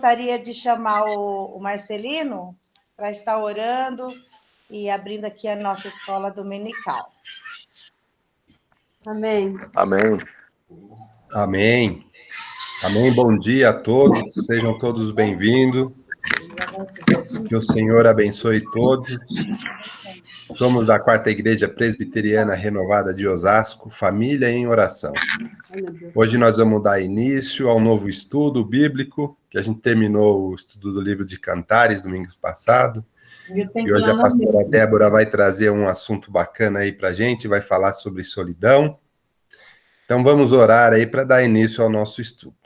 Gostaria de chamar o Marcelino para estar orando e abrindo aqui a nossa escola dominical. Amém. Amém. Amém. Amém. Bom dia a todos. Sejam todos bem-vindos. Que o Senhor abençoe todos. Somos da Quarta Igreja Presbiteriana Renovada de Osasco, Família em Oração. Hoje nós vamos dar início ao novo estudo bíblico, que a gente terminou o estudo do livro de Cantares domingo passado. E hoje a pastora Débora vai trazer um assunto bacana aí para a gente, vai falar sobre solidão. Então vamos orar aí para dar início ao nosso estudo.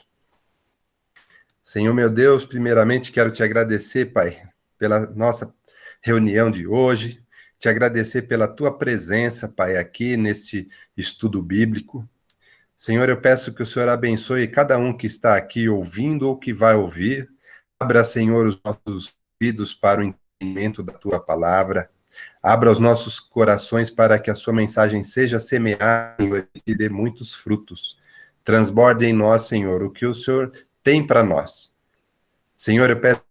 Senhor meu Deus, primeiramente quero te agradecer, Pai, pela nossa reunião de hoje, te agradecer pela tua presença, Pai, aqui neste estudo bíblico. Senhor, eu peço que o Senhor abençoe cada um que está aqui ouvindo ou que vai ouvir. Abra, Senhor, os nossos ouvidos para o entendimento da tua palavra. Abra os nossos corações para que a sua mensagem seja semeada, Senhor, e dê muitos frutos. Transborde em nós, Senhor, o que o Senhor tem para nós. Senhor, eu peço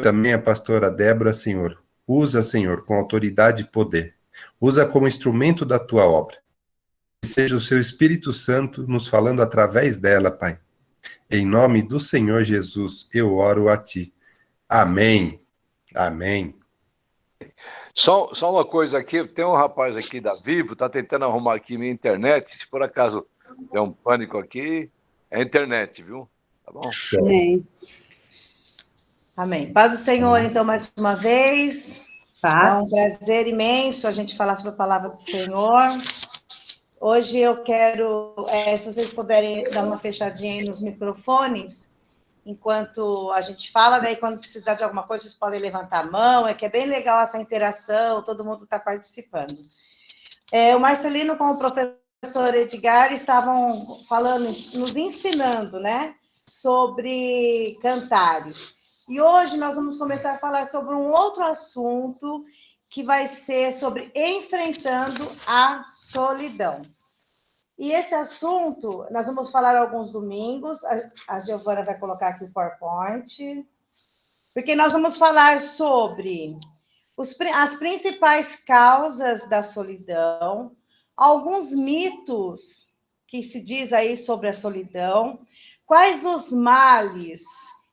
também a pastora Débora, Senhor. Usa, Senhor, com autoridade e poder. Usa como instrumento da tua obra. Que seja o seu Espírito Santo nos falando através dela, Pai. Em nome do Senhor Jesus, eu oro a ti. Amém. Amém. Só uma coisa aqui, tem um rapaz aqui da Vivo, está tentando arrumar aqui minha internet, se por acaso der um pânico aqui, é a internet, viu? Tá bom? Amém. Amém. Paz do Senhor, então, mais uma vez. Paz. É um prazer imenso a gente falar sobre a palavra do Senhor. Hoje eu quero, se vocês puderem dar uma fechadinha aí nos microfones, enquanto a gente fala, daí quando precisar de alguma coisa, vocês podem levantar a mão, que é bem legal essa interação, todo mundo está participando. O Marcelino com o professor Edgar estavam falando, nos ensinando, né, sobre cantares. E hoje nós vamos começar a falar sobre um outro assunto, que vai ser sobre enfrentando a solidão. E esse assunto, nós vamos falar alguns domingos, a Giovana vai colocar aqui o PowerPoint, porque nós vamos falar sobre as principais causas da solidão, alguns mitos que se diz aí sobre a solidão, quais os males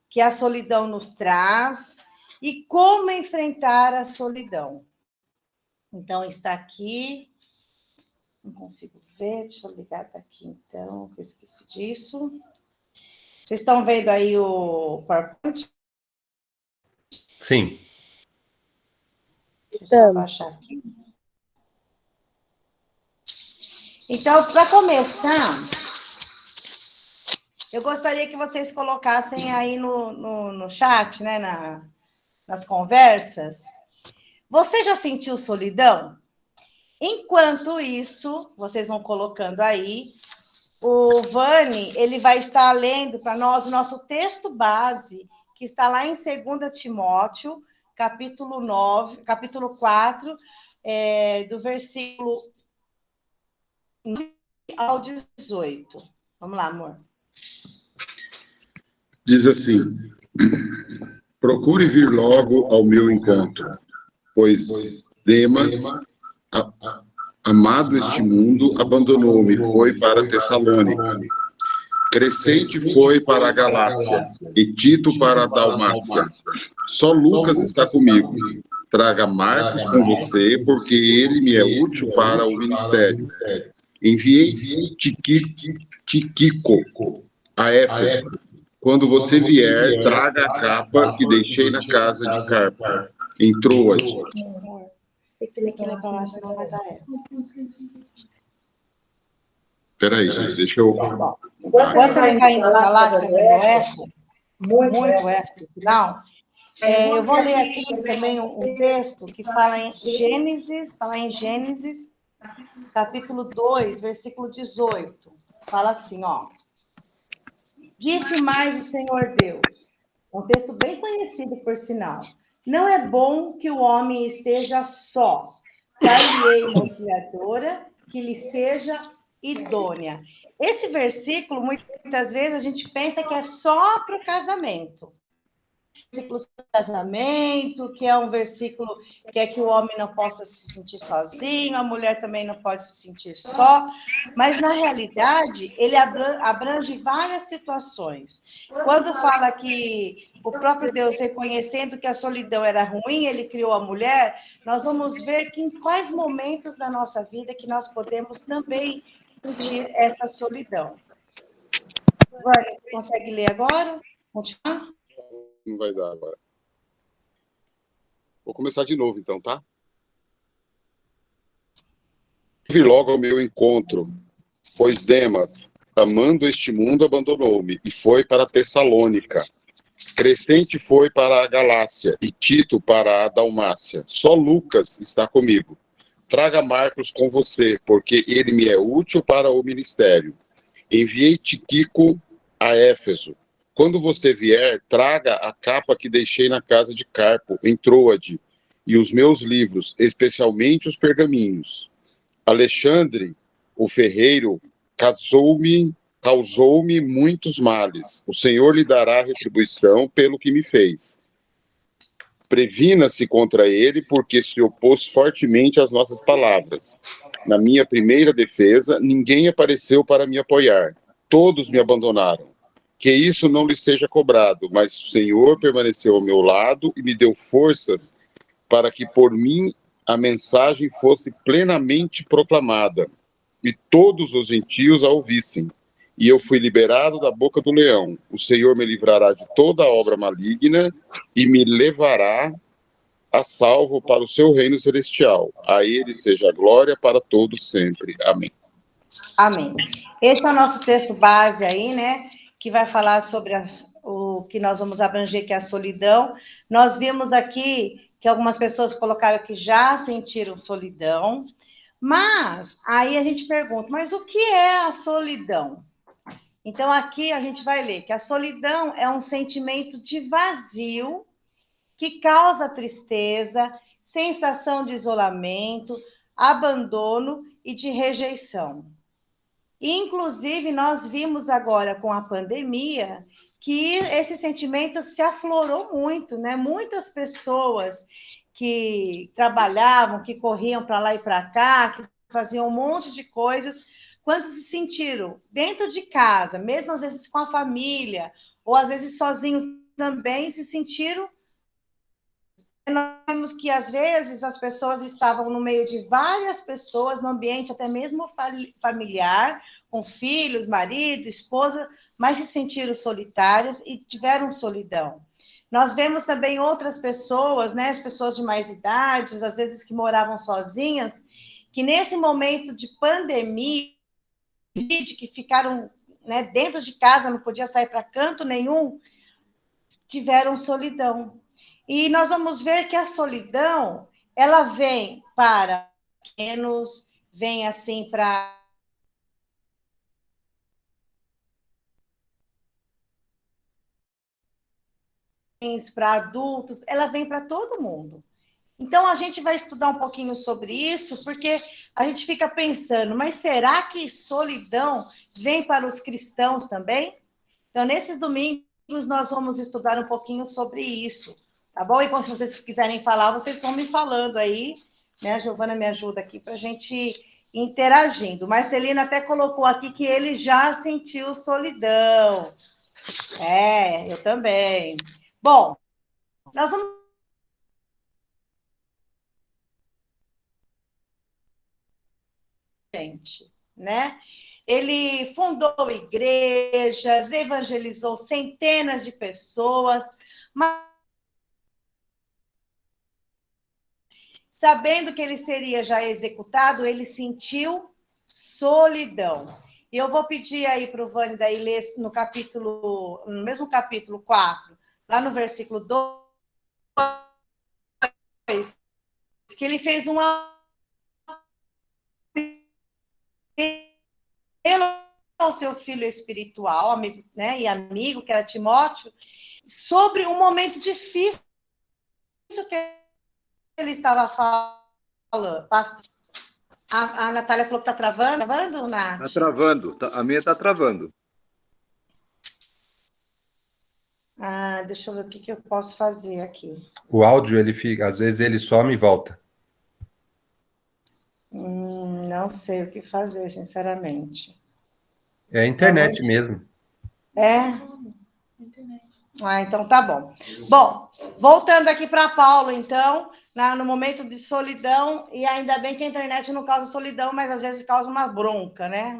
que a solidão nos traz e como enfrentar a solidão. Então, está aqui. Não consigo ver, deixa eu ligar daqui então, que eu esqueci disso. Vocês estão vendo aí o PowerPoint? Sim. Deixa eu só baixar aqui. Então, para começar, eu gostaria que vocês colocassem aí no chat, né, nas conversas. Você já sentiu solidão? Enquanto isso, vocês vão colocando aí, o Vani, ele vai estar lendo para nós o nosso texto base, que está lá em 2 Timóteo, capítulo 4, do versículo 9 ao 18. Vamos lá, amor. Diz assim: procure vir logo ao meu encontro, pois Demas, amado este mundo, abandonou-me, foi para Tessalônica. Crescente foi para a Galácia e Tito para a Dalmácia. Só Lucas está comigo. Traga Marcos com você, porque ele me é útil para o ministério. Enviei Tíquico a Éfeso. Quando você vier, traga a capa que deixei na casa de Carpo, em Troade. Espera aí, gente, deixa eu... Enquanto ele vai indo para lá, que é muito eco, não. Eu vou ler aqui também um texto que fala em Gênesis, está lá em Gênesis, capítulo 2, versículo 18. Fala assim, ó. Disse mais o Senhor Deus, um texto bem conhecido por sinal. Não é bom que o homem esteja só. Dar-lhe-ei uma auxiliadora que lhe seja idônea. Esse versículo, muitas vezes, a gente pensa que é só para o casamento. versículo sobre casamento, que é um versículo que é que o homem não possa se sentir sozinho, a mulher também não pode se sentir só, mas na realidade ele abrange várias situações. Quando fala que o próprio Deus, reconhecendo que a solidão era ruim, ele criou a mulher, nós vamos ver que em quais momentos da nossa vida que nós podemos também sentir essa solidão. Vânia, você consegue ler agora? Continuar? Não vai dar agora. Vou começar de novo, então, tá? Fui logo ao meu encontro, pois Demas, amando este mundo, abandonou-me e foi para Tessalônica. Crescente foi para a Galácia e Tito para a Dalmácia. Só Lucas está comigo. Traga Marcos com você, porque ele me é útil para o ministério. Enviei Tíquico a Éfeso. Quando você vier, traga a capa que deixei na casa de Carpo, em Troade, e os meus livros, especialmente os pergaminhos. Alexandre, o ferreiro, causou-me muitos males. O Senhor lhe dará retribuição pelo que me fez. Previna-se contra ele, porque se opôs fortemente às nossas palavras. Na minha primeira defesa, ninguém apareceu para me apoiar. Todos me abandonaram. Que isso não lhe seja cobrado, mas o Senhor permaneceu ao meu lado e me deu forças para que por mim a mensagem fosse plenamente proclamada, e todos os gentios a ouvissem. E eu fui liberado da boca do leão. O Senhor me livrará de toda obra maligna e me levará a salvo para o seu reino celestial. A ele seja a glória para todos sempre. Amém. Amém. Esse é o nosso texto base aí, né? Que vai falar sobre o que nós vamos abranger, que é a solidão. Nós vimos aqui que algumas pessoas colocaram que já sentiram solidão, mas aí a gente pergunta, mas o que é a solidão? Então, aqui a gente vai ler que a solidão é um sentimento de vazio que causa tristeza, sensação de isolamento, abandono e de rejeição. Inclusive, nós vimos agora com a pandemia que esse sentimento se aflorou muito, né? Muitas pessoas que trabalhavam, que corriam para lá e para cá, que faziam um monte de coisas, quando se sentiram dentro de casa, mesmo às vezes com a família, ou às vezes sozinho também, se sentiram. Nós vemos que, às vezes, as pessoas estavam no meio de várias pessoas, no ambiente até mesmo familiar, com filhos, marido, esposa, mas se sentiram solitárias e tiveram solidão. Nós vemos também outras pessoas, né, as pessoas de mais idade, às vezes que moravam sozinhas, que nesse momento de pandemia, que ficaram, né, dentro de casa, não podia sair para canto nenhum, tiveram solidão. E nós vamos ver que a solidão, ela vem para pequenos, vem assim para adultos, ela vem para todo mundo. Então, a gente vai estudar um pouquinho sobre isso, porque a gente fica pensando, mas será que solidão vem para os cristãos também? Então, nesses domingos, nós vamos estudar um pouquinho sobre isso, tá bom? E quando vocês quiserem falar, vocês vão me falando aí, né? A Giovana me ajuda aqui para a gente ir interagindo. Marcelino até colocou aqui que ele já sentiu solidão. É, eu também. Bom, nós vamos... Gente, né? Ele fundou igrejas, evangelizou centenas de pessoas, mas sabendo que ele seria já executado, ele sentiu solidão. E eu vou pedir aí para o Vânia daí ler no mesmo capítulo 4, lá no versículo 2, que ele fez um apelo ao seu filho espiritual, amigo, né, e amigo, que era Timóteo, sobre um momento difícil que ele estava falando. A Natália falou que está travando. Está travando, Nath? Está travando. A minha está travando. Deixa eu ver o que eu posso fazer aqui. O áudio, ele fica, às vezes ele some e volta. Não sei o que fazer, sinceramente. É a internet mesmo. É? Então tá bom. Bom, voltando aqui para Paulo, então, no momento de solidão, e ainda bem que a internet não causa solidão, mas às vezes causa uma bronca, né?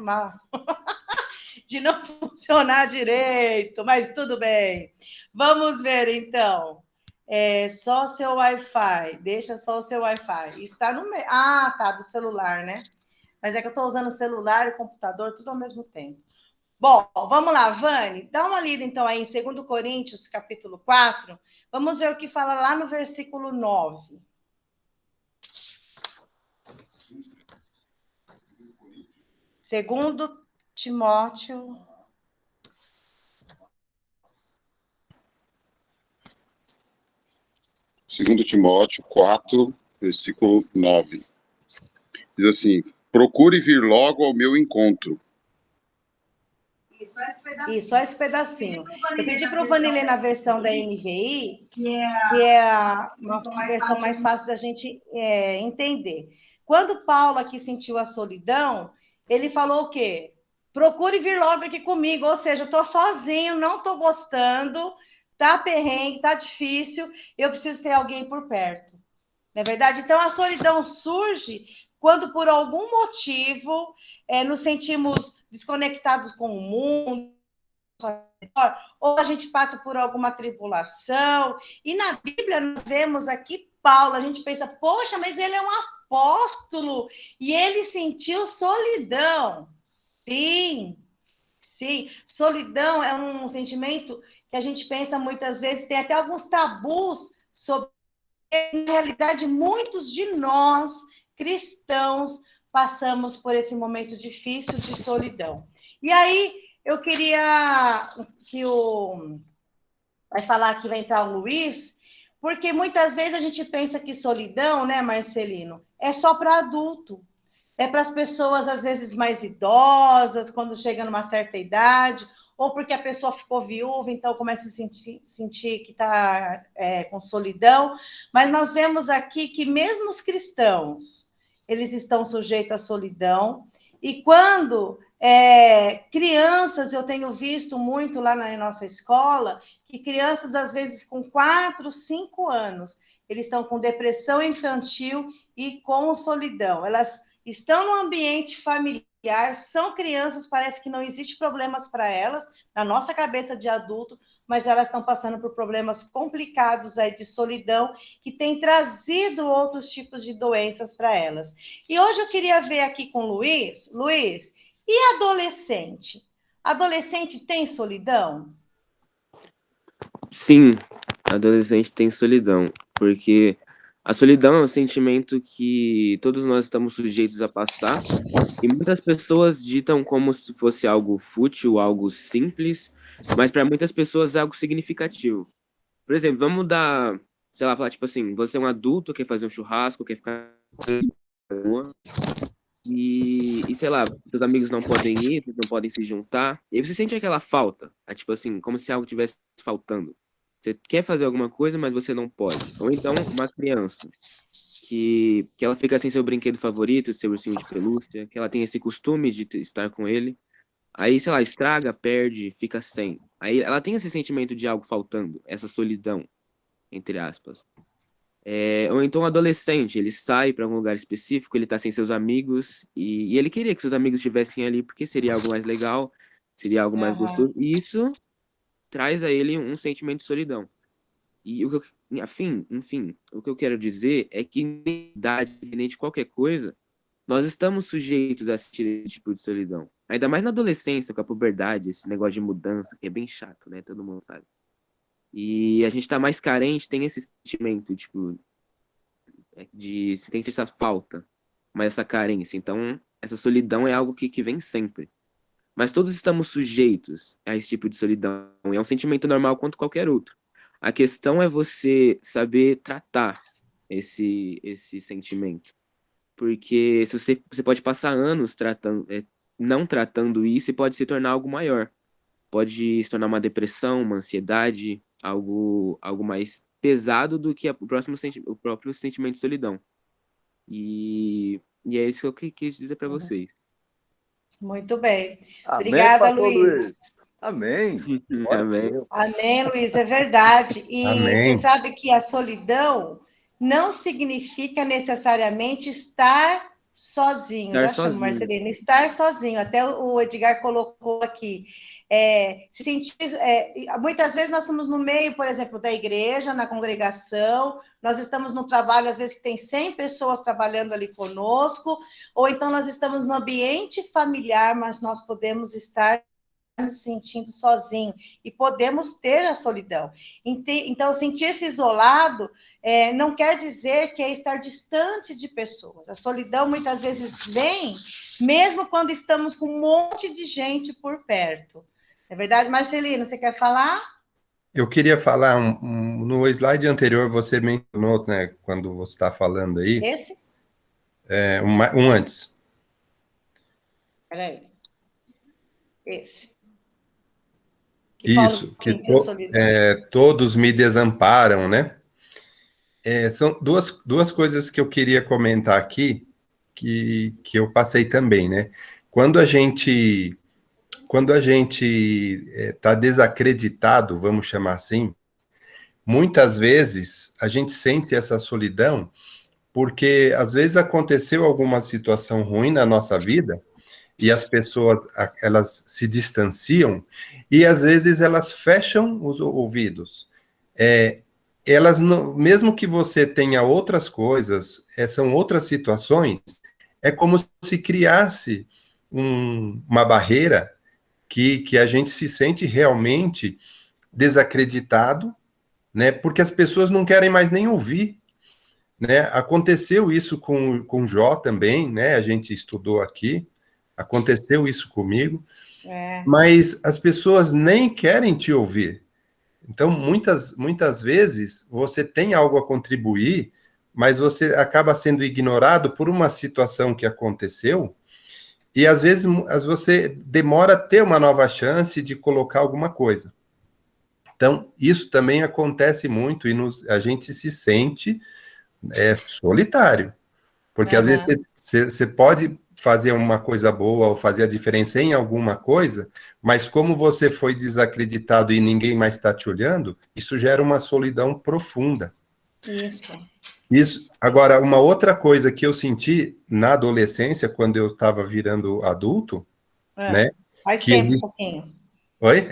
De não funcionar direito, mas tudo bem. Vamos ver, então. Só seu Wi-Fi, deixa só o seu Wi-Fi. Está no meio. Tá, do celular, né? Mas é que eu estou usando o celular e o computador tudo ao mesmo tempo. Bom, vamos lá, Vani, dá uma lida então aí em 2 Coríntios, capítulo 4. Vamos ver o que fala lá no versículo 9. Segundo Timóteo. Segundo Timóteo 4, versículo 9. Diz assim: procure vir logo ao meu encontro. Isso, só esse pedacinho. Eu pedi para o Vani ler na versão da NVI, que é uma versão mais fácil da gente entender. Quando Paulo aqui sentiu a solidão, ele falou o quê? Procure vir logo aqui comigo, ou seja, eu estou sozinho, não estou gostando, tá perrengue, tá difícil, eu preciso ter alguém por perto. Não é verdade? Então, a solidão surge quando, por algum motivo, nos sentimos desconectados com o mundo, ou a gente passa por alguma tribulação. E na Bíblia nós vemos aqui Paulo, a gente pensa, poxa, mas ele é um apóstolo e ele sentiu solidão. Sim, sim. Solidão é um sentimento que a gente pensa muitas vezes, tem até alguns tabus sobre. Na realidade, muitos de nós, cristãos, passamos por esse momento difícil de solidão. E aí, eu queria que vai falar aqui, vai entrar o Luiz, porque muitas vezes a gente pensa que solidão, né, Marcelino, é só para adulto. É para as pessoas, às vezes, mais idosas, quando chega numa certa idade, ou porque a pessoa ficou viúva, então começa a sentir que está com solidão. Mas nós vemos aqui que mesmo os cristãos, eles estão sujeitos à solidão. E quando crianças, eu tenho visto muito lá na nossa escola, que crianças, às vezes, com 4, 5 anos, eles estão com depressão infantil e com solidão. Elas estão no ambiente familiar, são crianças, parece que não existe problemas para elas, na nossa cabeça de adulto, mas elas estão passando por problemas complicados aí de solidão, que tem trazido outros tipos de doenças para elas. E hoje eu queria ver aqui com o Luiz, e adolescente? Adolescente tem solidão? Sim, adolescente tem solidão, porque a solidão é um sentimento que todos nós estamos sujeitos a passar, e muitas pessoas ditam como se fosse algo fútil, algo simples, mas para muitas pessoas é algo significativo. Por exemplo, vamos dar, sei lá, falar tipo assim, você é um adulto, quer fazer um churrasco, quer ficar na rua, e sei lá, seus amigos não podem ir, não podem se juntar, e aí você sente aquela falta, tipo assim, como se algo tivesse faltando. Você quer fazer alguma coisa, mas você não pode. Ou então, uma criança que ela fica sem seu brinquedo favorito, seu ursinho de pelúcia, que ela tem esse costume de estar com ele. Aí, sei lá, estraga, perde, fica sem. Aí ela tem esse sentimento de algo faltando, essa solidão, entre aspas. Ou então um adolescente, ele sai para algum lugar específico, ele tá sem seus amigos, e ele queria que seus amigos estivessem ali, porque seria algo mais legal, seria algo mais gostoso. E isso traz a ele um sentimento de solidão. E o que enfim, o que eu quero dizer é que, independente de qualquer coisa, nós estamos sujeitos a sentir esse tipo de solidão. Ainda mais na adolescência, com a puberdade, esse negócio de mudança, que é bem chato, né? Todo mundo sabe. E a gente tá mais carente, tem esse sentimento, tipo, de se tem essa falta, mas essa carência. Então, essa solidão é algo que vem sempre. Mas todos estamos sujeitos a esse tipo de solidão. E é um sentimento normal quanto qualquer outro. A questão é você saber tratar esse sentimento. Porque se você pode passar anos não tratando isso e pode se tornar algo maior. Pode se tornar uma depressão, uma ansiedade, algo mais pesado do que o próprio sentimento de solidão. E é isso que eu quis dizer para vocês. Muito bem. Amém, Obrigada, pastor Luiz. Luiz. Amém. Amém. Amém, Luiz, é verdade. E Amém. você sabe que a solidão não significa necessariamente estar sozinho. Já chamo, Marcelino, estar sozinho. Até o Edgar colocou aqui. Se sentir, muitas vezes nós estamos no meio, por exemplo, da igreja, na congregação, nós estamos no trabalho, às vezes, que tem 100 pessoas trabalhando ali conosco, ou então nós estamos no ambiente familiar, mas nós podemos estar nos sentindo sozinho e podemos ter a solidão. Então, sentir-se isolado não quer dizer que é estar distante de pessoas. A solidão muitas vezes vem mesmo quando estamos com um monte de gente por perto. É verdade, Marcelino, você quer falar? Eu queria falar, no slide anterior você mencionou, né, quando você está falando aí. Esse? Um antes. Peraí. Esse. Isso, que todos me desamparam, né? São duas coisas que eu queria comentar aqui, que eu passei também, né? Quando a gente está desacreditado, vamos chamar assim, muitas vezes a gente sente essa solidão porque às vezes aconteceu alguma situação ruim na nossa vida e as pessoas elas se distanciam e às vezes elas fecham os ouvidos. Elas não, mesmo que você tenha outras coisas, são outras situações, é como se criasse uma barreira que a gente se sente realmente desacreditado, né? Porque as pessoas não querem mais nem ouvir, né? Aconteceu isso com Jó também, né? A gente estudou aqui, aconteceu isso comigo, mas as pessoas nem querem te ouvir. Então, muitas vezes, você tem algo a contribuir, mas você acaba sendo ignorado por uma situação que aconteceu, e às vezes você demora a ter uma nova chance de colocar alguma coisa. Então, isso também acontece muito e a gente se sente solitário. Porque às vezes você pode fazer uma coisa boa ou fazer a diferença em alguma coisa, mas como você foi desacreditado e ninguém mais está te olhando, isso gera uma solidão profunda. Isso. Agora, uma outra coisa que eu senti na adolescência, quando eu estava virando adulto, né? Faz tempo um pouquinho. Oi?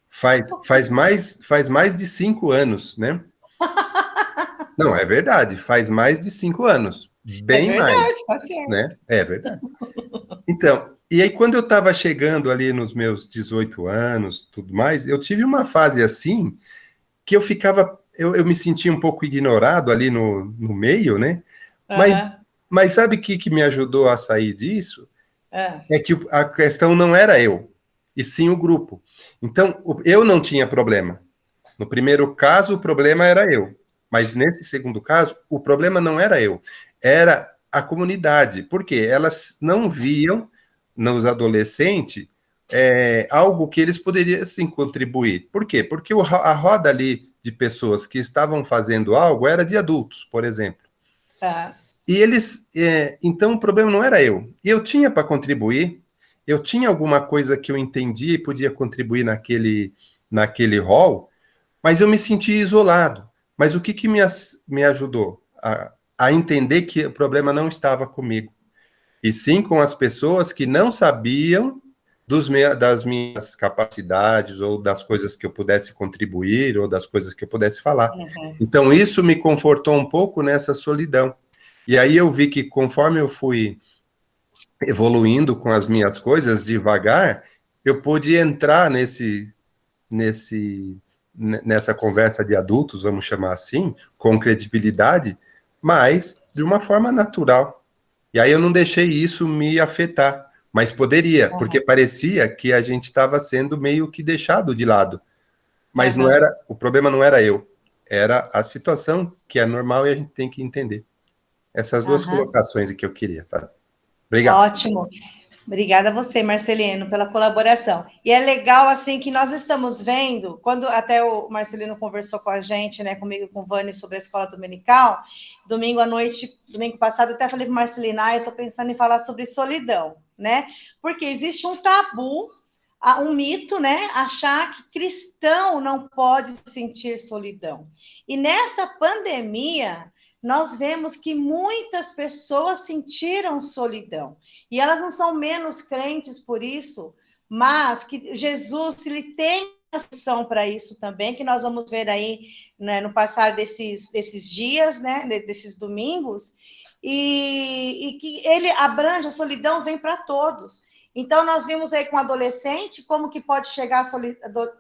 Faz mais de 5 anos, né? Não, é verdade, faz mais de 5 anos. Bem mais. Tá certo. Né? É verdade. Então, e aí quando eu estava chegando ali nos meus 18 anos, tudo mais, eu tive uma fase assim, que eu me sentia um pouco ignorado ali no meio, né? Mas sabe o que me ajudou a sair disso? É que a questão não era eu, e sim o grupo. Então, eu não tinha problema. No primeiro caso, o problema era eu. Mas nesse segundo caso, o problema não era eu, era a comunidade. Por quê? Elas não viam nos adolescentes algo que eles poderiam, sim, contribuir. Por quê? Porque a roda ali de pessoas que estavam fazendo algo era de adultos, por exemplo. E eles... então, o problema não era eu. Eu tinha para contribuir, eu tinha alguma coisa que eu entendia e podia contribuir naquele rol, mas eu me sentia isolado. Mas o que me ajudou? A entender que o problema não estava comigo, e sim com as pessoas que não sabiam das minhas capacidades, ou das coisas que eu pudesse contribuir, ou das coisas que eu pudesse falar. Então, isso me confortou um pouco nessa solidão. E aí eu vi que conforme eu fui evoluindo com as minhas coisas, devagar, eu pude entrar nessa conversa de adultos, vamos chamar assim, com credibilidade, mas de uma forma natural. E aí eu não deixei isso me afetar, mas poderia, porque parecia que a gente estava sendo meio que deixado de lado. Mas não era, o problema não era eu, era a situação que é normal e a gente tem que entender. Essas duas colocações que eu queria fazer. Obrigado. Ótimo. Obrigada a você, Marcelino, pela colaboração. E é legal, assim, que nós estamos vendo, quando até o Marcelino conversou com a gente, né, comigo e com o Vani, sobre a escola dominical, domingo à noite, domingo passado, eu até falei para o Marcelino, eu estou pensando em falar sobre solidão, né? Porque existe um tabu, um mito, né? Achar que cristão não pode sentir solidão. E nessa pandemia, nós vemos que muitas pessoas sentiram solidão. E elas não são menos crentes por isso, mas que Jesus, ele tem a solução para isso também, que nós vamos ver aí, né, no passar desses dias, né, desses domingos, e que ele abrange, a solidão vem para todos. Então, nós vimos aí com adolescente, como que pode chegar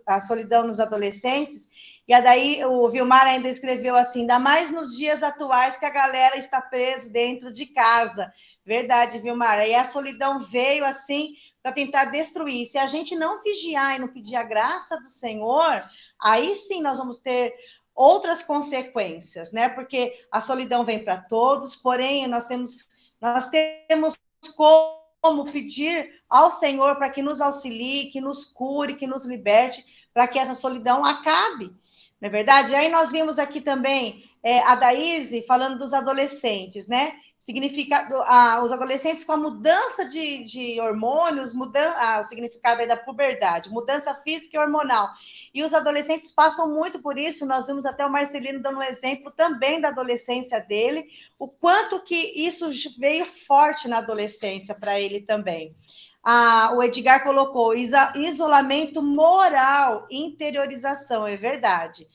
a solidão nos adolescentes, e daí o Vilmar ainda escreveu assim, ainda mais nos dias atuais que a galera está preso dentro de casa. Verdade, Vilmar. E a solidão veio assim para tentar destruir. Se a gente não vigiar e não pedir a graça do Senhor, aí sim nós vamos ter outras consequências, né? Porque a solidão vem para todos, porém nós temos como pedir ao Senhor para que nos auxilie, que nos cure, que nos liberte, para que essa solidão acabe. Não é verdade? E aí nós vimos aqui também a Daíse falando dos adolescentes, né? Significa os adolescentes com a mudança de hormônios, o significado aí da puberdade, mudança física e hormonal. E os adolescentes passam muito por isso, nós vimos até o Marcelino dando um exemplo também da adolescência dele, o quanto que isso veio forte na adolescência para ele também. O Edgar colocou isolamento moral, interiorização, é verdade.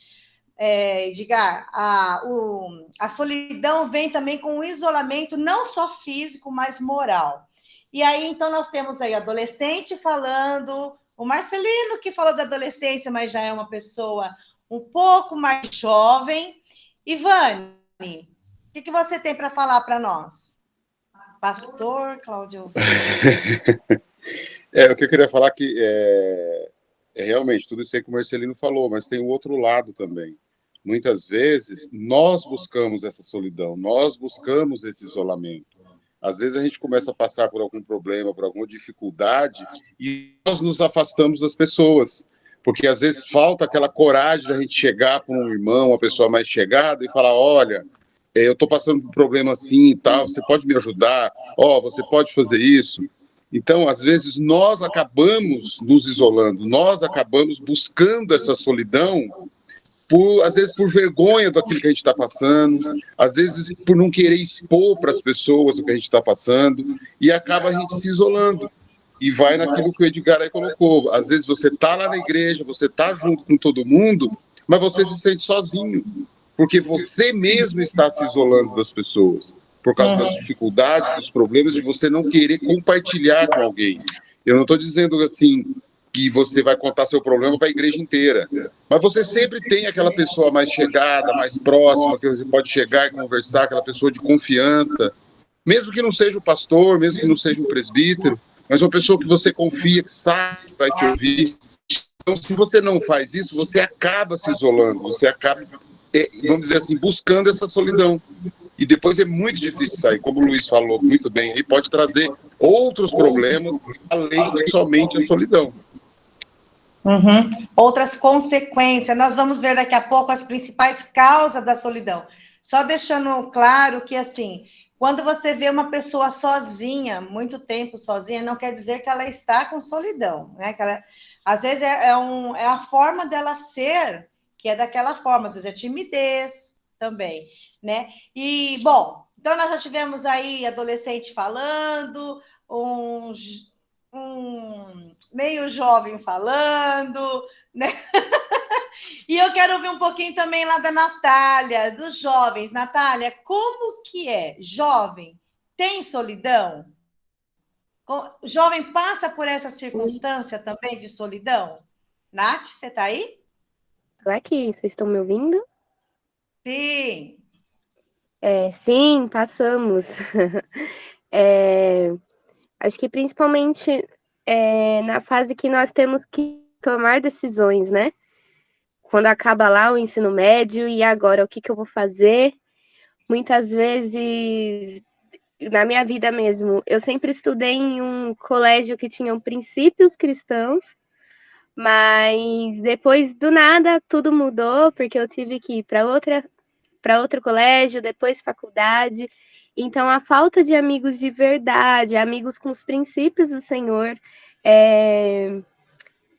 Edgar, a solidão vem também com o isolamento, não só físico, mas moral. E aí, então, nós temos aí adolescente falando, o Marcelino que falou da adolescência, mas já é uma pessoa um pouco mais jovem. Ivane, o que você tem para falar para nós? Pastor Cláudio. O que eu queria falar que realmente tudo isso aí que o Marcelino falou, mas tem o outro lado também. Muitas vezes nós buscamos essa solidão, nós buscamos esse isolamento. Às vezes a gente começa a passar por algum problema, por alguma dificuldade, e nós nos afastamos das pessoas. Porque às vezes falta aquela coragem da gente chegar para um irmão, uma pessoa mais chegada, e falar, olha, eu estou passando por um problema assim e tal, você pode me ajudar? Você pode fazer isso? Então, às vezes, nós acabamos nos isolando, nós acabamos buscando essa solidão, às vezes por vergonha daquilo que a gente está passando, às vezes por não querer expor para as pessoas o que a gente está passando, e acaba a gente se isolando. E vai naquilo que o Edgar aí colocou. Às vezes você está lá na igreja, você está junto com todo mundo, mas você se sente sozinho, porque você mesmo está se isolando das pessoas, por causa das dificuldades, dos problemas, de você não querer compartilhar com alguém. Eu não estou dizendo assim que você vai contar seu problema para a igreja inteira, mas você sempre tem aquela pessoa mais chegada, mais próxima, que você pode chegar e conversar, aquela pessoa de confiança, mesmo que não seja o pastor, mesmo que não seja um presbítero, mas uma pessoa que você confia, que sabe que vai te ouvir. Então, se você não faz isso, você acaba se isolando, você acaba, vamos dizer assim, buscando essa solidão. E depois é muito difícil sair, como o Luiz falou muito bem, ele pode trazer outros problemas, além de somente a solidão. Outras consequências. Nós vamos ver daqui a pouco as principais causas da solidão. Só deixando claro que, assim, quando você vê uma pessoa sozinha, muito tempo sozinha, não quer dizer que ela está com solidão, né? Que ela, às vezes é a forma dela ser, que é daquela forma, às vezes é timidez também, né? E, bom, então nós já tivemos aí adolescente falando, um meio jovem falando, né? E eu quero ouvir um pouquinho também lá da Natália, dos jovens. Natália, como que é? Jovem tem solidão? O jovem passa por essa circunstância também de solidão? Nath, você está aí? Estou aqui, vocês estão me ouvindo? Sim. Sim, passamos. Acho que principalmente na fase que nós temos que tomar decisões, né? Quando acaba lá o ensino médio, e agora o que eu vou fazer? Muitas vezes na minha vida mesmo, eu sempre estudei em um colégio que tinha princípios cristãos, mas depois do nada tudo mudou, porque eu tive que ir para outro colégio, depois faculdade. Então, a falta de amigos de verdade, amigos com os princípios do Senhor,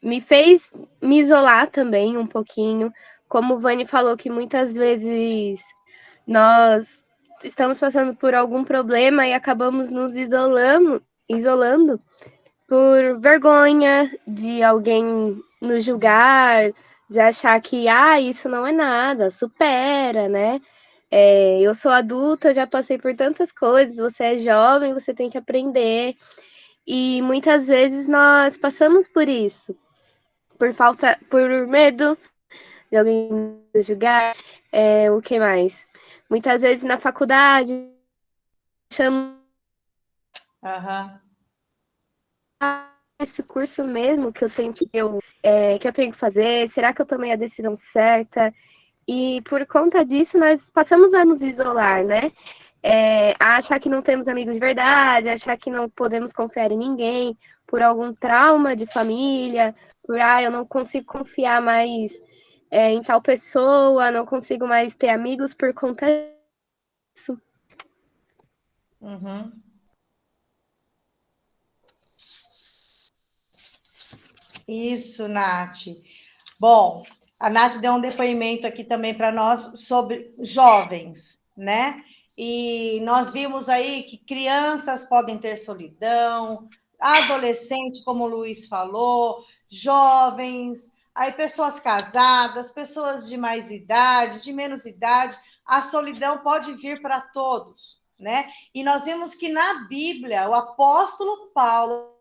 me fez me isolar também um pouquinho. Como o Vani falou, que muitas vezes nós estamos passando por algum problema e acabamos nos isolando por vergonha de alguém nos julgar, de achar que isso não é nada, supera, né? Eu sou adulta, já passei por tantas coisas, você é jovem, você tem que aprender. E muitas vezes nós passamos por isso, por medo de alguém nos julgar. O que mais? Muitas vezes na faculdade, chamo esse curso mesmo que eu tenho que fazer, será que eu tomei a decisão certa? E por conta disso, nós passamos a nos isolar, né? A achar que não temos amigos de verdade, achar que não podemos confiar em ninguém, por algum trauma de família, eu não consigo confiar mais em tal pessoa, não consigo mais ter amigos por conta disso. Uhum. Isso, Nath. Bom, a Nath deu um depoimento aqui também para nós sobre jovens, né? E nós vimos aí que crianças podem ter solidão, adolescentes, como o Luiz falou, jovens, aí pessoas casadas, pessoas de mais idade, de menos idade, a solidão pode vir para todos, né? E nós vimos que na Bíblia, o apóstolo Paulo,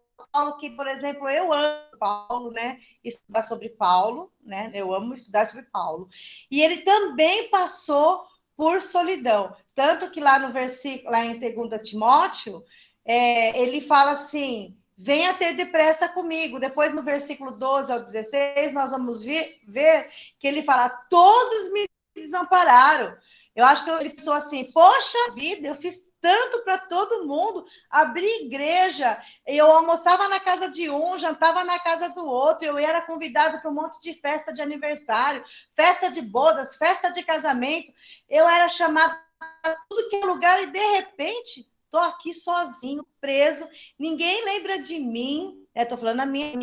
que, por exemplo, eu amo Paulo, né? Estudar sobre Paulo, né? Eu amo estudar sobre Paulo. E ele também passou por solidão. Tanto que lá no versículo, lá em 2 Timóteo, ele fala assim: venha ter depressa comigo. Depois, no versículo 12 ao 16, nós vamos ver que ele fala: todos me desampararam. Eu acho que ele pensou assim: poxa vida, eu fiz tanto para todo mundo, abri igreja, eu almoçava na casa de um, jantava na casa do outro, eu era convidado para um monte de festa de aniversário, festa de bodas, festa de casamento, eu era chamado para tudo que é lugar e, de repente, estou aqui sozinho, preso, ninguém lembra de mim, estou falando a minha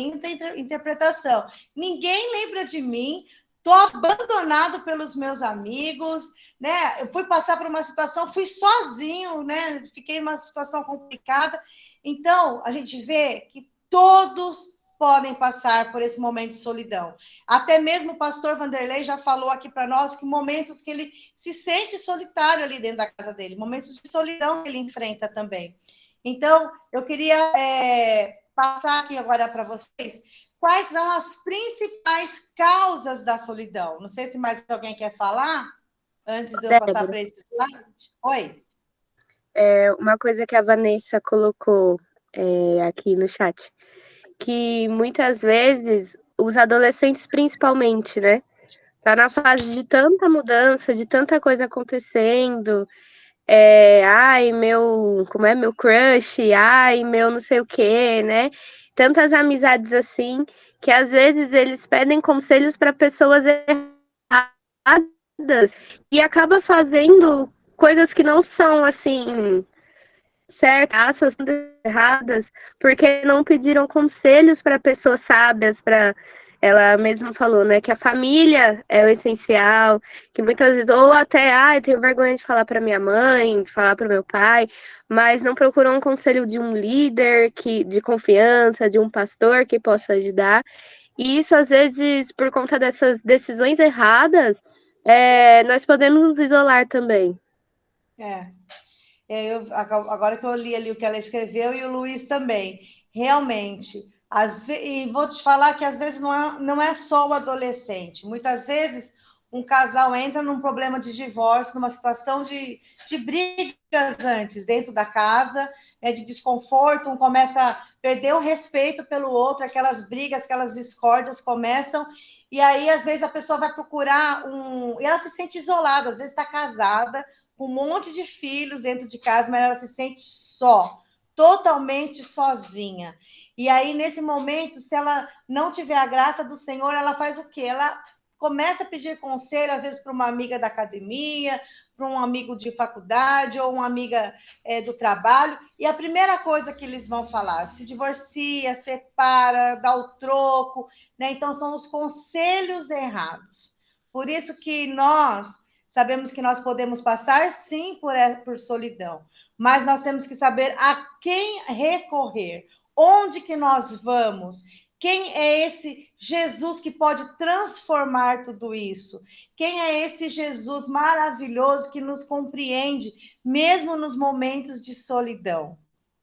interpretação, ninguém lembra de mim, estou abandonado pelos meus amigos, né? Eu fui passar por uma situação, fui sozinho, né? Fiquei em uma situação complicada. Então, a gente vê que todos podem passar por esse momento de solidão. Até mesmo o pastor Vanderlei já falou aqui para nós que momentos que ele se sente solitário ali dentro da casa dele, momentos de solidão que ele enfrenta também. Então, eu queria passar aqui agora para vocês quais são as principais causas da solidão. Não sei se mais alguém quer falar, antes de eu passar para esse slide. Oi. Uma coisa que a Vanessa colocou aqui no chat, que muitas vezes, os adolescentes principalmente, né? Tá na fase de tanta mudança, de tanta coisa acontecendo. Meu crush, meu não sei o quê, né? Tantas amizades assim, que às vezes eles pedem conselhos para pessoas erradas e acaba fazendo coisas que não são assim certas, erradas, porque não pediram conselhos para pessoas sábias, para ela mesma falou, né, que a família é o essencial, que muitas vezes, ou até, eu tenho vergonha de falar para minha mãe, de falar para o meu pai, mas não procurou um conselho de um líder de confiança, de um pastor que possa ajudar. E isso, às vezes, por conta dessas decisões erradas, nós podemos nos isolar também. Agora que eu li ali o que ela escreveu, e o Luiz também, realmente, e vou te falar que às vezes não é só o adolescente, muitas vezes um casal entra num problema de divórcio, numa situação de brigas antes, dentro da casa, de desconforto, um começa a perder o respeito pelo outro, aquelas brigas, aquelas discórdias começam, e aí às vezes a pessoa vai procurar e ela se sente isolada, às vezes está casada, com um monte de filhos dentro de casa, mas ela se sente só, totalmente sozinha. E aí, nesse momento, se ela não tiver a graça do Senhor, ela faz o quê? Ela começa a pedir conselho, às vezes, para uma amiga da academia, para um amigo de faculdade ou uma amiga do trabalho, e a primeira coisa que eles vão falar, se divorcia, separa, dá o troco, né? Então, são os conselhos errados. Por isso que nós sabemos que nós podemos passar, sim, por solidão, mas nós temos que saber a quem recorrer, onde que nós vamos, quem é esse Jesus que pode transformar tudo isso? Quem é esse Jesus maravilhoso que nos compreende, mesmo nos momentos de solidão?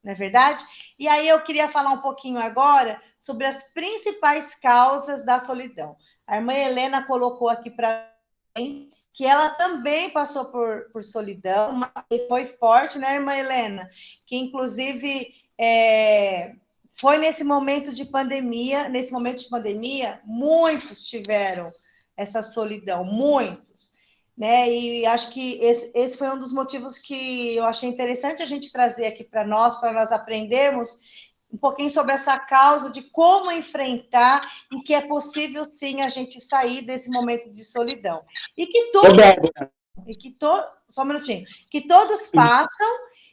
Não é verdade? E aí eu queria falar um pouquinho agora sobre as principais causas da solidão. A irmã Helena colocou aqui para mim que ela também passou por solidão, e foi forte, né, irmã Helena? Que, inclusive, foi nesse momento de pandemia, muitos tiveram essa solidão, muitos, né? E acho que esse foi um dos motivos que eu achei interessante a gente trazer aqui para nós aprendermos um pouquinho sobre essa causa de como enfrentar e que é possível, sim, a gente sair desse momento de solidão. E que só um minutinho, que todos passam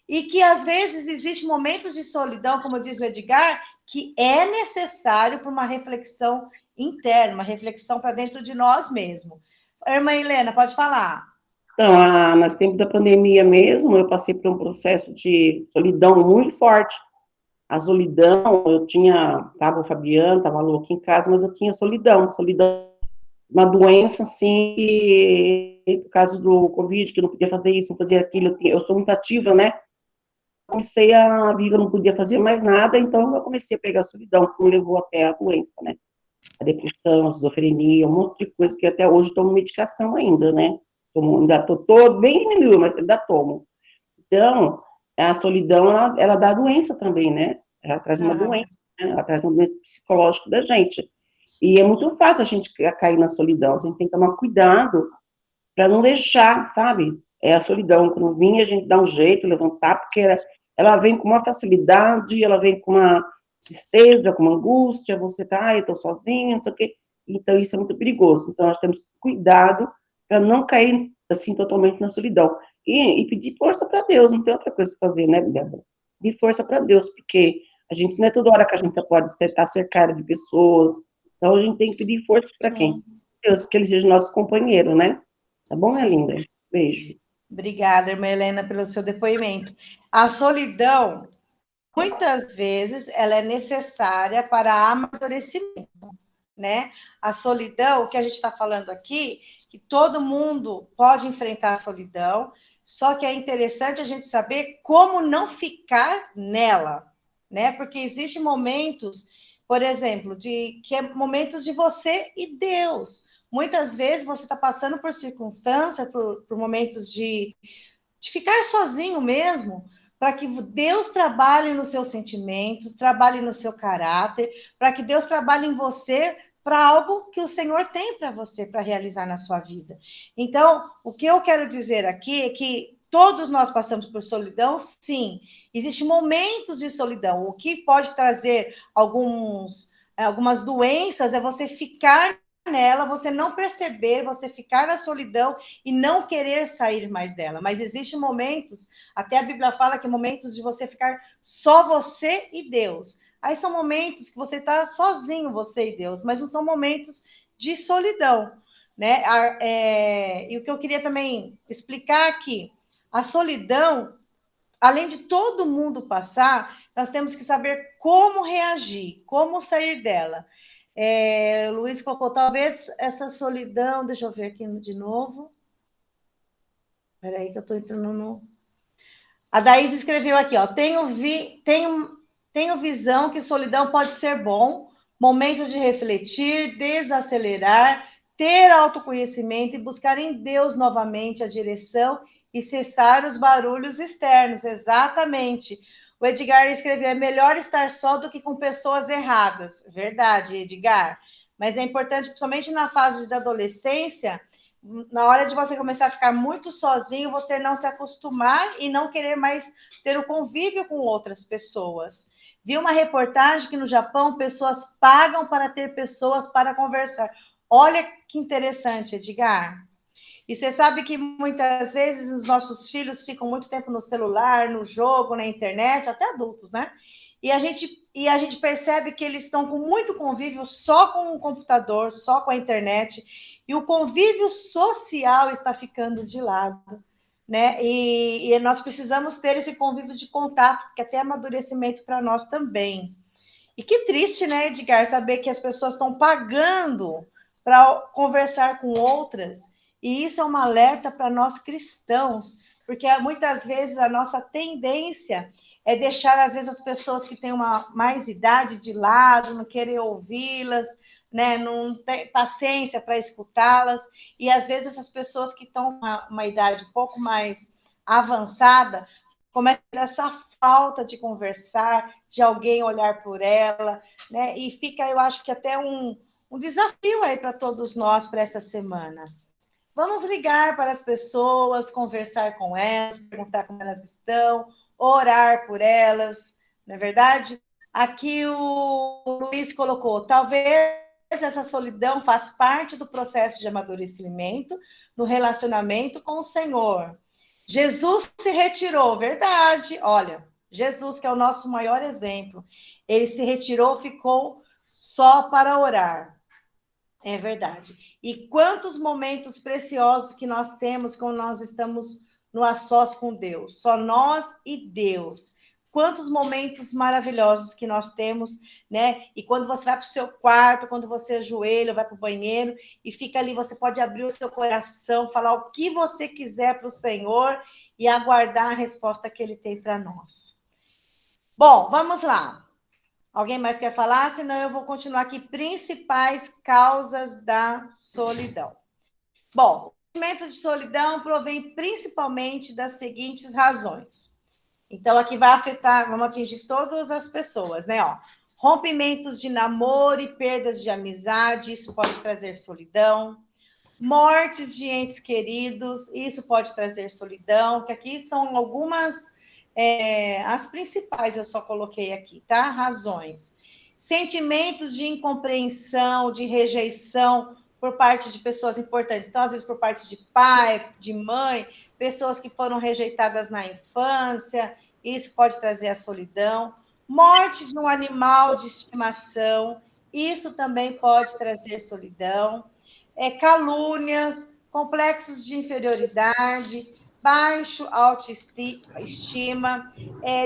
e que, às vezes, existem momentos de solidão, como diz o Edgar, que é necessário para uma reflexão interna, uma reflexão para dentro de nós mesmos. Irmã Helena, pode falar. Então, nos tempos da pandemia mesmo, eu passei por um processo de solidão muito forte. A solidão, estava o Fabiano, estava louco em casa, mas eu tinha solidão, uma doença, assim, por causa do Covid, que eu não podia fazer isso, não fazia aquilo, eu sou muito ativa, né? Comecei a vir, eu não podia fazer mais nada, então eu comecei a pegar a solidão, que me levou até a doença, né? A depressão, a esquizofrenia, um monte de coisa que até hoje tomo medicação ainda, né? Ainda estou bem diminuída, mas ainda tomo. Então, a solidão, ela dá doença também, né? Ela traz uma doença, né? Ela traz um doença psicológico da gente. E é muito fácil a gente cair na solidão, a gente tem que tomar cuidado para não deixar, sabe? A solidão, quando vir, a gente dá um jeito, levantar, porque ela vem com uma facilidade, ela vem com uma tristeza, com uma angústia, você tá, eu tô sozinho, não sei o quê. Então, isso é muito perigoso. Então, nós temos cuidado para não cair, assim, totalmente na solidão. E pedir força para Deus, não tem outra coisa para fazer, né, Débora? Pedir força para Deus, porque a gente não é toda hora que a gente pode estar cercada de pessoas. Então, a gente tem que pedir força para quem? Deus, que ele seja nosso companheiro, né? Tá bom, minha linda? Beijo. Obrigada, irmã Helena, pelo seu depoimento. A solidão, muitas vezes, ela é necessária para amadurecimento, né? A solidão, o que a gente está falando aqui, que todo mundo pode enfrentar a solidão, só que é interessante a gente saber como não ficar nela, né? Porque existem momentos, por exemplo, momentos de você e Deus. Muitas vezes você está passando por circunstâncias, por momentos de ficar sozinho mesmo, para que Deus trabalhe nos seus sentimentos, trabalhe no seu caráter, para que Deus trabalhe em você para algo que o Senhor tem para você, para realizar na sua vida. Então, o que eu quero dizer aqui é que todos nós passamos por solidão, sim. Existem momentos de solidão. O que pode trazer algumas doenças é você ficar nela, você não perceber, você ficar na solidão e não querer sair mais dela. Mas existem momentos, até a Bíblia fala que momentos de você ficar só você e Deus. Aí são momentos que você está sozinho, você e Deus, mas não são momentos de solidão, né? E o que eu queria também explicar aqui, a solidão, além de todo mundo passar, nós temos que saber como reagir, como sair dela. Luiz colocou, talvez essa solidão, deixa eu ver aqui de novo. Espera aí que eu estou entrando no... A Daís escreveu aqui, ó, tenho visão que solidão pode ser bom, momento de refletir, desacelerar, ter autoconhecimento e buscar em Deus novamente a direção e cessar os barulhos externos. Exatamente. O Edgar escreveu, é melhor estar só do que com pessoas erradas. Verdade, Edgar. Mas é importante, principalmente na fase da adolescência, na hora de você começar a ficar muito sozinho, você não se acostumar e não querer mais ter o convívio com outras pessoas. Vi uma reportagem que no Japão pessoas pagam para ter pessoas para conversar. Olha que interessante, Edgar. E você sabe que muitas vezes os nossos filhos ficam muito tempo no celular, no jogo, na internet, até adultos, né? E a gente percebe que eles estão com muito convívio só com o computador, só com a internet, e o convívio social está ficando de lado, né? E nós precisamos ter esse convívio de contato, que até amadurecimento para nós também. E que triste, né, Edgar, saber que as pessoas estão pagando para conversar com outras, e isso é um alerta para nós cristãos, porque muitas vezes a nossa tendência é deixar, às vezes, as pessoas que têm uma mais idade de lado, não querer ouvi-las, né? Não ter paciência para escutá-las, e às vezes essas pessoas que estão com uma idade um pouco mais avançada começam a ter essa falta de conversar, de alguém olhar por ela, né? E fica, eu acho que até um desafio aí para todos nós para essa semana. Vamos ligar para as pessoas, conversar com elas, perguntar como elas estão, orar por elas, não é verdade? Aqui o Luiz colocou, talvez essa solidão faz parte do processo de amadurecimento no relacionamento com o Senhor. Jesus se retirou, verdade. Olha, Jesus, que é o nosso maior exemplo, ele se retirou, ficou só para orar. É verdade. E quantos momentos preciosos que nós temos quando nós estamos no a sós com Deus. Só nós e Deus. Quantos momentos maravilhosos que nós temos, né? E quando você vai para o seu quarto, quando você ajoelha, vai para o banheiro e fica ali, você pode abrir o seu coração, falar o que você quiser para o Senhor e aguardar a resposta que Ele tem para nós. Bom, vamos lá. Alguém mais quer falar? Senão eu vou continuar aqui. Principais causas da solidão. Bom, o sentimento de solidão provém principalmente das seguintes razões. Então, aqui vai afetar, vamos atingir todas as pessoas, né? Ó, rompimentos de namoro e perdas de amizade, isso pode trazer solidão. Mortes de entes queridos, isso pode trazer solidão, que aqui são algumas... as principais eu só coloquei aqui, tá? Razões. Sentimentos de incompreensão, de rejeição por parte de pessoas importantes. Então, às vezes, por parte de pai, de mãe, pessoas que foram rejeitadas na infância, isso pode trazer a solidão. Morte de um animal de estimação, isso também pode trazer solidão. Calúnias, complexos de inferioridade, baixo autoestima,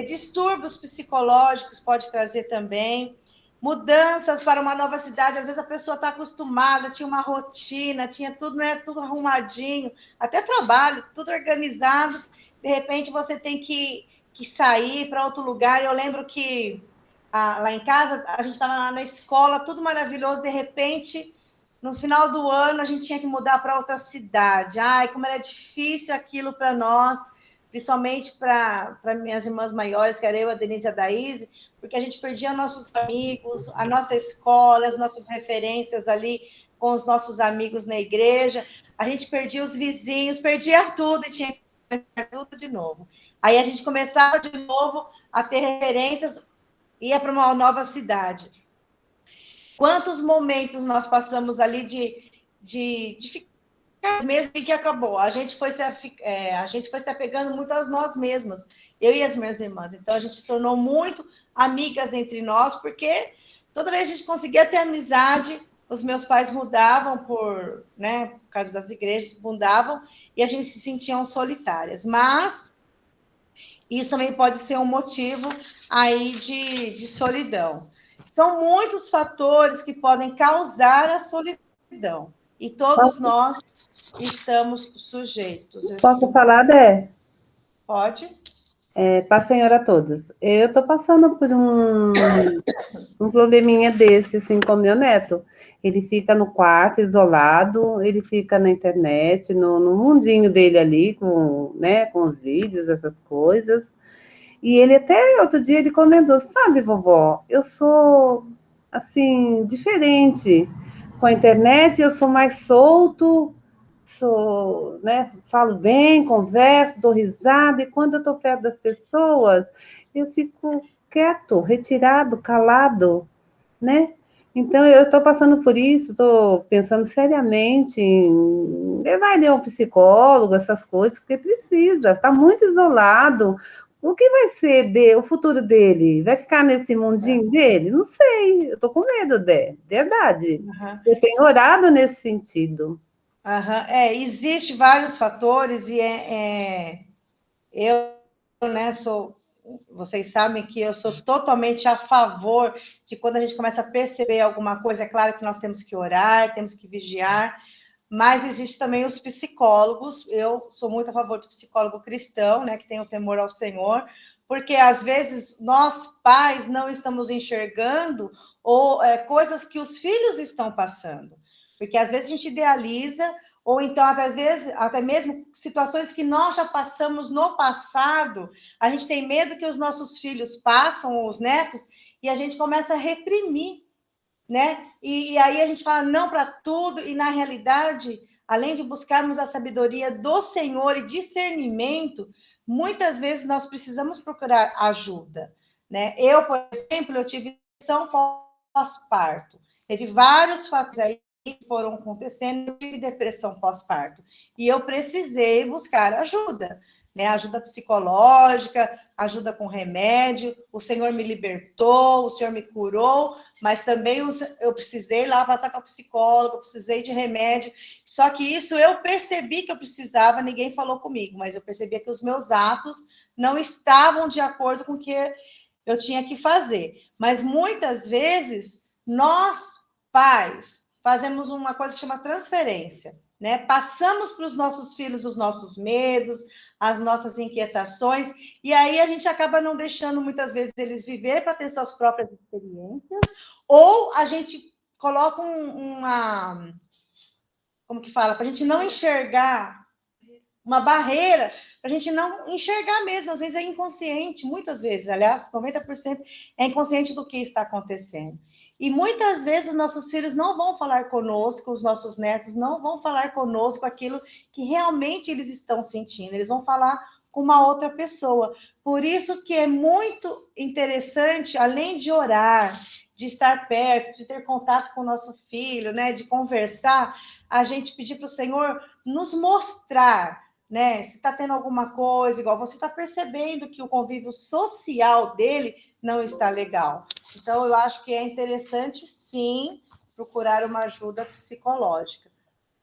distúrbios psicológicos pode trazer também, mudanças para uma nova cidade, às vezes a pessoa está acostumada, tinha uma rotina, tinha tudo, né, tudo arrumadinho, até trabalho, tudo organizado, de repente você tem que sair para outro lugar. Eu lembro que lá em casa, a gente estava lá na escola, tudo maravilhoso, de repente... No final do ano, a gente tinha que mudar para outra cidade. Ai, como era difícil aquilo para nós, principalmente para minhas irmãs maiores, que era eu, a Denise e a Daíse, porque a gente perdia nossos amigos, a nossa escola, as nossas referências ali com os nossos amigos na igreja. A gente perdia os vizinhos, perdia tudo e tinha que começar tudo de novo. Aí a gente começava de novo a ter referências, ia para uma nova cidade. Quantos momentos nós passamos ali de ficar mesmo e que acabou. A gente foi se apegando muito a nós mesmas, eu e as minhas irmãs. Então, a gente se tornou muito amigas entre nós, porque toda vez a gente conseguia ter amizade, os meus pais mudavam por causa das igrejas, mudavam, e a gente se sentiam solitárias. Mas isso também pode ser um motivo aí de solidão. São muitos fatores que podem causar a solidão. E todos nós estamos sujeitos. Posso falar, Dé? Pode. Paz, Senhor, a todos. Eu estou passando por um probleminha desse, assim, com meu neto. Ele fica no quarto, isolado, ele fica na internet, no mundinho dele ali, com os vídeos, essas coisas. E ele até, outro dia, ele comentou, sabe, vovó, eu sou, assim, diferente. Com a internet eu sou mais solto, né, falo bem, converso, dou risada, e quando eu estou perto das pessoas, eu fico quieto, retirado, calado, né? Então, eu estou passando por isso, estou pensando seriamente em levar ele a um psicólogo, essas coisas, porque precisa, está muito isolado. O que vai ser o futuro dele? Vai ficar nesse mundinho dele? Não sei, eu estou com medo, verdade. Eu tenho orado nesse sentido. Existe vários fatores e eu, né, vocês sabem que eu sou totalmente a favor de quando a gente começa a perceber alguma coisa, é claro que nós temos que orar, temos que vigiar, mas existe também os psicólogos. Eu sou muito a favor do psicólogo cristão, né, que tem o temor ao Senhor, porque às vezes nós pais não estamos enxergando coisas que os filhos estão passando, porque às vezes a gente idealiza, ou então às vezes até mesmo situações que nós já passamos no passado, a gente tem medo que os nossos filhos passam, os netos, e a gente começa a reprimir, né? E aí a gente fala não para tudo, e na realidade, além de buscarmos a sabedoria do Senhor e discernimento, muitas vezes nós precisamos procurar ajuda, né? Eu, por exemplo, eu tive depressão pós-parto. Teve vários fatores aí que foram acontecendo, eu tive depressão pós-parto. E eu precisei buscar ajuda, né? Ajuda psicológica, ajuda com remédio. O Senhor me libertou, o Senhor me curou, mas também eu precisei lá passar com a psicóloga, precisei de remédio. Só que isso eu percebi que eu precisava, ninguém falou comigo, mas eu percebia que os meus atos não estavam de acordo com o que eu tinha que fazer. Mas muitas vezes, nós, pais, fazemos uma coisa que chama transferência, né? Passamos para os nossos filhos os nossos medos, as nossas inquietações, e aí a gente acaba não deixando, muitas vezes, eles viver para ter suas próprias experiências, ou a gente coloca como que fala? Para a gente não enxergar, uma barreira, para a gente não enxergar mesmo, às vezes é inconsciente, muitas vezes, aliás, 90% é inconsciente do que está acontecendo. E muitas vezes os nossos filhos não vão falar conosco, os nossos netos não vão falar conosco aquilo que realmente eles estão sentindo, eles vão falar com uma outra pessoa. Por isso que é muito interessante, além de orar, de estar perto, de ter contato com o nosso filho, né, de conversar, a gente pedir para o Senhor nos mostrar, né, se está tendo alguma coisa, igual você está percebendo que o convívio social dele não está legal. Então, eu acho que é interessante, sim, procurar uma ajuda psicológica,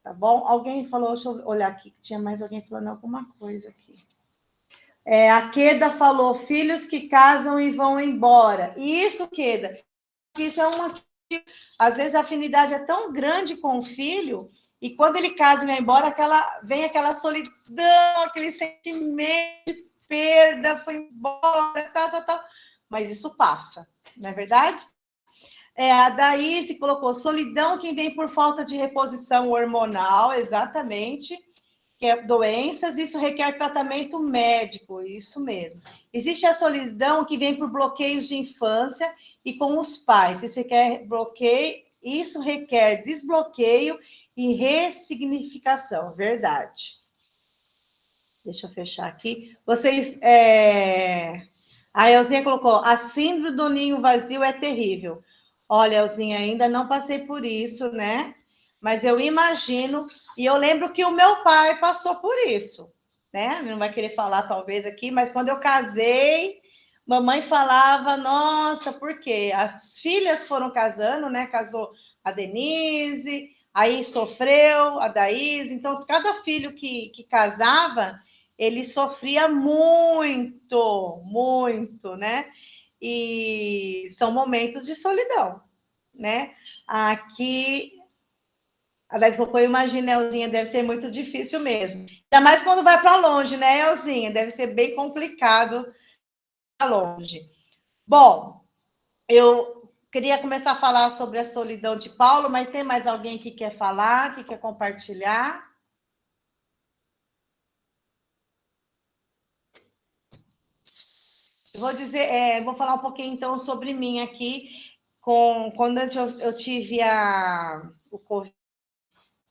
tá bom? Alguém falou, deixa eu olhar aqui, que tinha mais alguém falando alguma coisa aqui. A Queda falou, filhos que casam e vão embora. Isso, Queda, isso é uma... Às vezes a afinidade é tão grande com o filho, e quando ele casa e vai embora, vem aquela solidão, aquele sentimento de perda, foi embora, tal. Mas isso passa, não é verdade? A Daíse colocou solidão quem vem por falta de reposição hormonal, exatamente, que é doenças, isso requer tratamento médico, isso mesmo. Existe a solidão que vem por bloqueios de infância e com os pais, isso requer desbloqueio e ressignificação, verdade. Deixa eu fechar aqui. Vocês... A Elzinha colocou, a síndrome do ninho vazio é terrível. Olha, Elzinha, ainda não passei por isso, né? Mas eu imagino, e eu lembro que o meu pai passou por isso, né? Não vai querer falar talvez aqui, mas quando eu casei, mamãe falava, nossa, por quê? As filhas foram casando, né? Casou a Denise, aí sofreu a Daís, então cada filho que casava, ele sofria muito, muito, né? E são momentos de solidão, né? Aqui, a Daís colocou, imagina, Elzinha, deve ser muito difícil mesmo. Ainda mais quando vai para longe, né, Elzinha? Deve ser bem complicado para longe. Bom, eu queria começar a falar sobre a solidão de Paulo, mas tem mais alguém que quer falar, que quer compartilhar? Vou falar um pouquinho, então, sobre mim aqui. Quando eu tive o Covid,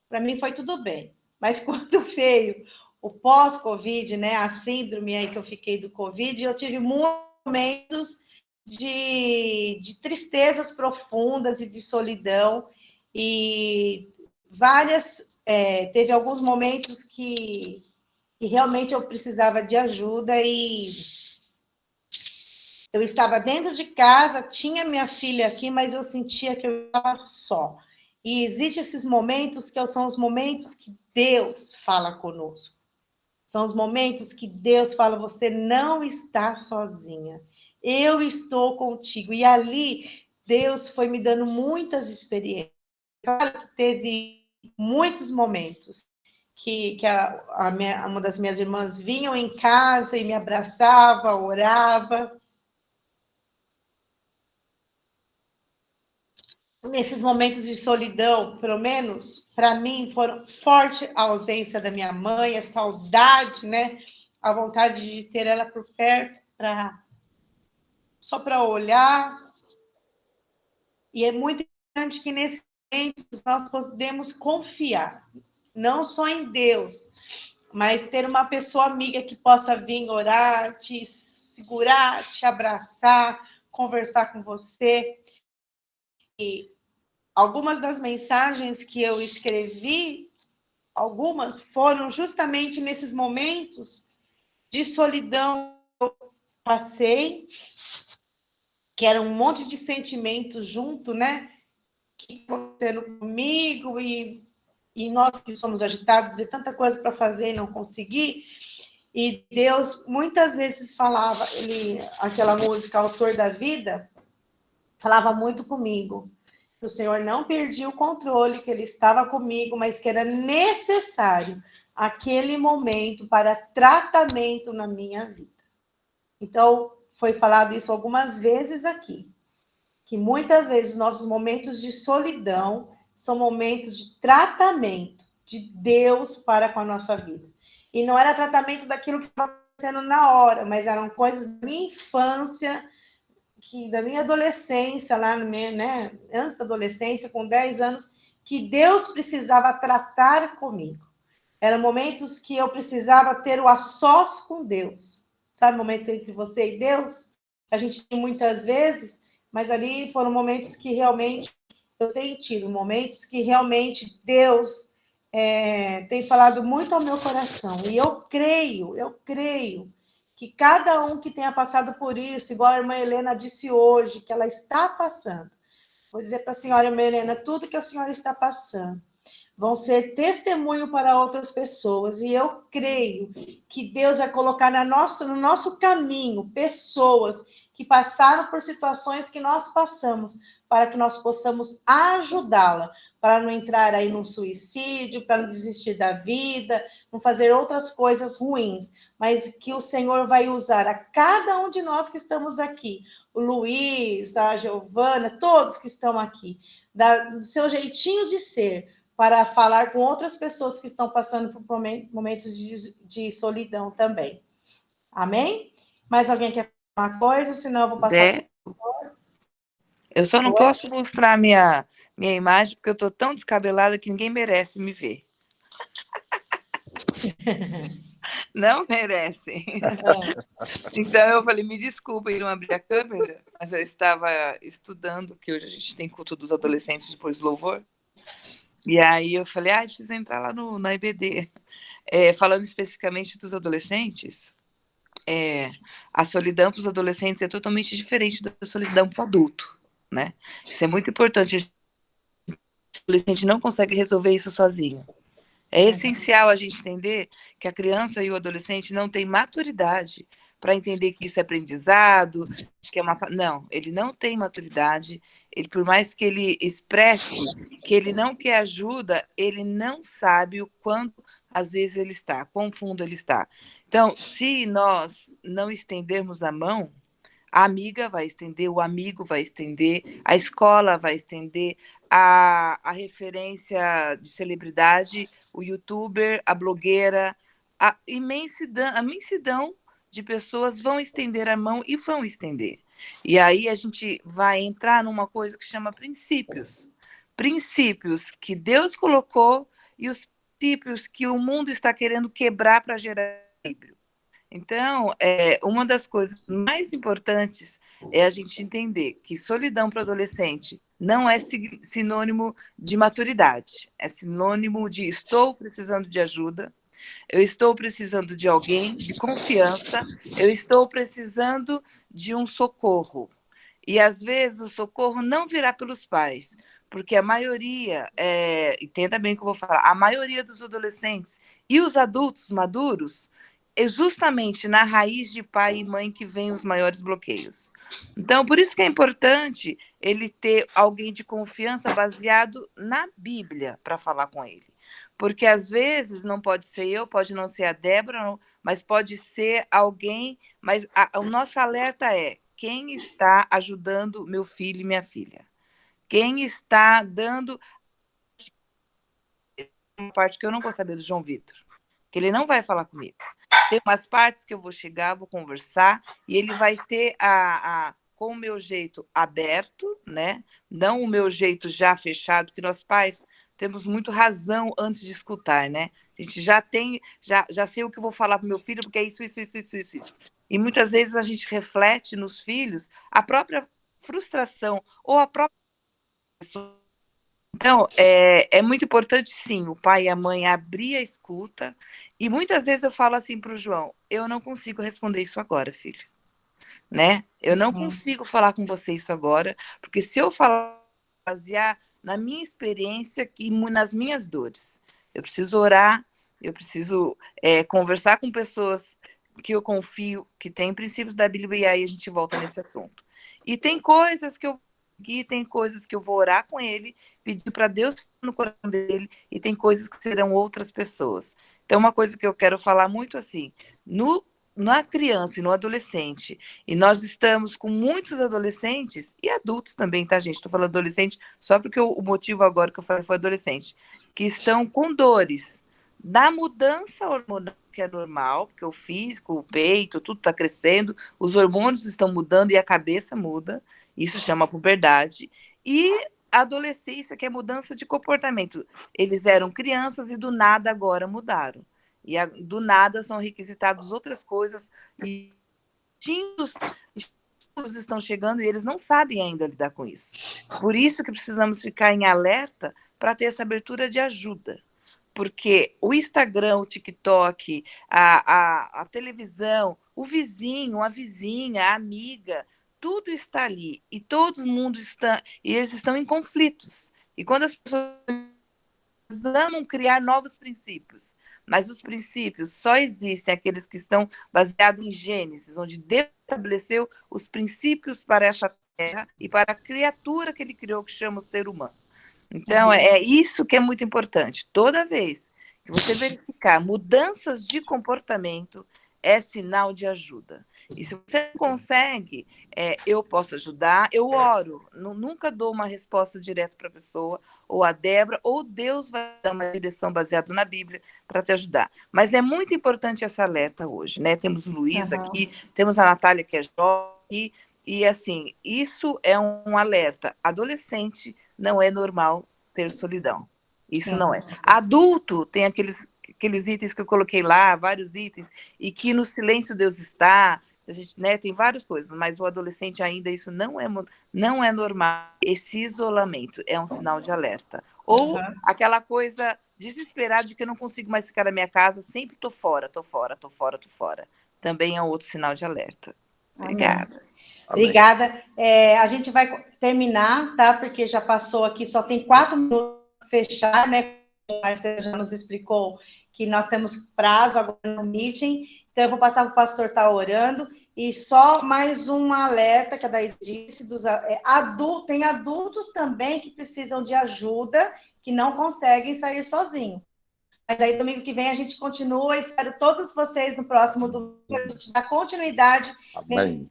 para mim foi tudo bem. Mas quando veio o pós-Covid, né, a síndrome aí que eu fiquei do Covid, eu tive momentos de tristezas profundas e de solidão, e teve alguns momentos que realmente eu precisava de ajuda, e eu estava dentro de casa, tinha minha filha aqui, mas eu sentia que eu estava só. E existem esses momentos que são os momentos que Deus fala conosco. São os momentos que Deus fala, você não está sozinha. Eu estou contigo. E ali, Deus foi me dando muitas experiências. Claro que teve muitos momentos que uma das minhas irmãs vinham em casa e me abraçava, orava. Nesses momentos de solidão, pelo menos, para mim, foram forte a ausência da minha mãe, a saudade, né? A vontade de ter ela por perto, só para olhar. E é muito importante que, nesses momentos, nós podemos confiar, não só em Deus, mas ter uma pessoa amiga que possa vir orar, te segurar, te abraçar, conversar com você. E algumas das mensagens que eu escrevi, algumas foram justamente nesses momentos de solidão que eu passei, que era um monte de sentimentos junto, né? Que acontecendo comigo, e nós que somos agitados, de tanta coisa para fazer e não conseguir. E Deus muitas vezes falava, aquela música Autor da Vida, falava muito comigo. O Senhor não perdia o controle, que Ele estava comigo, mas que era necessário aquele momento para tratamento na minha vida. Então, foi falado isso algumas vezes aqui, que muitas vezes nossos momentos de solidão são momentos de tratamento de Deus para com a nossa vida. E não era tratamento daquilo que estava acontecendo na hora, mas eram coisas da minha infância, da minha adolescência, lá no meio, né, antes da adolescência, com 10 anos, que Deus precisava tratar comigo. Eram momentos que eu precisava ter o a sós com Deus. Sabe o momento entre você e Deus? A gente tem muitas vezes, mas ali foram momentos que realmente eu tenho tido, momentos que realmente Deus tem falado muito ao meu coração. E eu creio que cada um que tenha passado por isso, igual a irmã Helena disse hoje, que ela está passando, vou dizer para a senhora, irmã Helena, tudo que a senhora está passando vão ser testemunho para outras pessoas, e eu creio que Deus vai colocar no nosso caminho pessoas que passaram por situações que nós passamos, para que nós possamos ajudá-la, para não entrar aí num suicídio, para não desistir da vida, não fazer outras coisas ruins, mas que o Senhor vai usar a cada um de nós que estamos aqui, o Luiz, a Giovana, todos que estão aqui, do seu jeitinho de ser, para falar com outras pessoas que estão passando por momentos de solidão também. Amém? Mais alguém quer falar uma coisa? Senão eu vou passar... Eu só não posso mostrar minha imagem, porque eu estou tão descabelada que ninguém merece me ver. Não merece. Então eu falei, me desculpa, não abrir a câmera, mas eu estava estudando, que hoje a gente tem culto dos adolescentes depois do louvor. E aí eu falei, preciso entrar lá na EBD. Falando especificamente dos adolescentes, a solidão para os adolescentes é totalmente diferente da solidão para o adulto, né? Isso é muito importante. O adolescente não consegue resolver isso sozinho. É essencial a gente entender que a criança e o adolescente não têm maturidade para entender que isso é aprendizado, que é uma... Não, ele não tem maturidade. Ele, por mais que ele expresse que ele não quer ajuda, ele não sabe o quanto, às vezes, ele está, quão fundo ele está. Então, se nós não estendermos a mão, a amiga vai estender, o amigo vai estender, a escola vai estender, a referência de celebridade, o youtuber, a blogueira, a imensidão de pessoas vão estender a mão e vão estender. E aí a gente vai entrar numa coisa que chama princípios. Princípios que Deus colocou e os princípios que o mundo está querendo quebrar para gerar equilíbrio. Então, uma das coisas mais importantes é a gente entender que solidão para o adolescente não é sinônimo de maturidade, é sinônimo de estou precisando de ajuda, eu estou precisando de alguém, de confiança, eu estou precisando de um socorro. E, às vezes, o socorro não virá pelos pais, porque a maioria, entenda bem o que eu vou falar, a maioria dos adolescentes e os adultos maduros é justamente na raiz de pai e mãe que vem os maiores bloqueios. Então, por isso que é importante ele ter alguém de confiança baseado na Bíblia para falar com ele. Porque, às vezes, não pode ser eu, pode não ser a Débora, não, mas pode ser alguém. Mas o nosso alerta é quem está ajudando meu filho e minha filha. Quem está dando uma parte que eu não vou saber do João Vitor, que ele não vai falar comigo. Tem umas partes que eu vou chegar, vou conversar, e ele vai ter com o meu jeito aberto, né? Não o meu jeito já fechado, porque nós pais temos muito razão antes de escutar, né? A gente já sei o que eu vou falar para o meu filho, porque é isso. E muitas vezes a gente reflete nos filhos a própria frustração ou a própria pessoa. Então, é muito importante, sim, o pai e a mãe abrir a escuta. E muitas vezes eu falo assim para o João, eu não consigo responder isso agora, filho. Né? Eu não consigo falar com você isso agora, porque se eu falar, basear na minha experiência e nas minhas dores. Eu preciso orar, eu preciso conversar com pessoas que eu confio, que têm princípios da Bíblia, e aí a gente volta nesse assunto. E tem coisas que eu tem coisas que eu vou orar com ele, pedir para Deus no coração dele, e tem coisas que serão outras pessoas. Então, uma coisa que eu quero falar muito assim, na criança e no adolescente, e nós estamos com muitos adolescentes, e adultos também, tá, gente? Estou falando adolescente só porque o motivo agora que eu falei foi adolescente, que estão com dores da mudança hormonal, que é normal, porque o físico, o peito, tudo está crescendo, os hormônios estão mudando e a cabeça muda, isso chama puberdade, e a adolescência, que é mudança de comportamento. Eles eram crianças e do nada agora mudaram. E do nada são requisitadas outras coisas, e os estão chegando e eles não sabem ainda lidar com isso. Por isso que precisamos ficar em alerta para ter essa abertura de ajuda. Porque o Instagram, o TikTok, a televisão, o vizinho, a vizinha, a amiga, tudo está ali. E todo mundo está... E eles estão em conflitos. E quando as pessoas amam criar novos princípios, mas os princípios só existem aqueles que estão baseados em Gênesis, onde Deus estabeleceu os princípios para essa terra e para a criatura que ele criou, que chama o ser humano. Então, é isso que é muito importante. Toda vez que você verificar mudanças de comportamento, é sinal de ajuda. E se você não consegue, eu posso ajudar, eu oro. Nunca dou uma resposta direta para a pessoa, ou a Débora, ou Deus vai dar uma direção baseada na Bíblia para te ajudar. Mas é muito importante essa alerta hoje, né? Temos o Luiz aqui, temos a Natália, que é jovem, e assim, isso é um alerta. Adolescente não é normal ter solidão. Isso não é. Adulto tem aqueles itens que eu coloquei lá, vários itens, e que no silêncio Deus está, a gente, né, tem várias coisas, mas o adolescente ainda isso não é normal. Esse isolamento é um sinal de alerta. Ou aquela coisa desesperada de que eu não consigo mais ficar na minha casa, sempre estou fora. Também é outro sinal de alerta. Obrigada. Amém. Obrigada. A gente vai terminar, tá? Porque já passou aqui, só tem 4 minutos para fechar, né? O Marcelo já nos explicou que nós temos prazo agora no meeting, então eu vou passar para o pastor estar orando, e só mais um alerta que a Daís disse, tem adultos também que precisam de ajuda, que não conseguem sair sozinhos. Mas daí, domingo que vem, a gente continua. Espero todos vocês no próximo domingo, a gente dá continuidade